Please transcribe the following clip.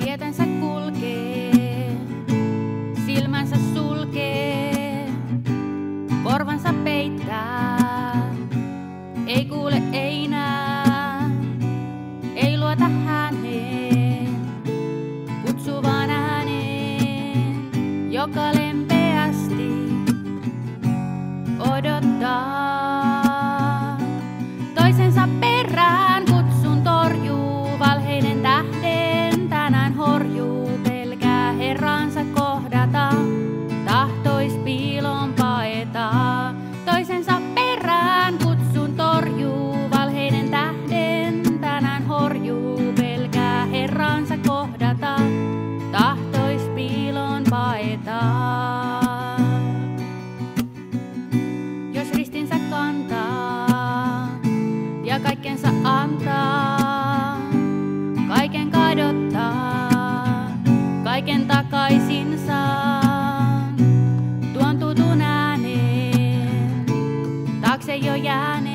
Tietänsä kulkee, silmänsä sulkee, korvansa peittää, ei kuule, ei näe, ei luota häneen, kutsuvaan ääneen, joka lempeästi odottaa. Toisensa perään kutsun torjuu, valheiden tähden tänään horjuu, pelkää Herransa kohdata, tahtois piilon paeta. Toisensa perään kutsun torjuu, valheiden tähden tänään horjuu, pelkää Herransa kohdata, tahtois piilon paeta. Jos ristinsä kantaa ja kaikkensa antaa, kaiken kadottaa, kaiken takaisin saa, tuon tutun ääneen, taakse jo jääneen.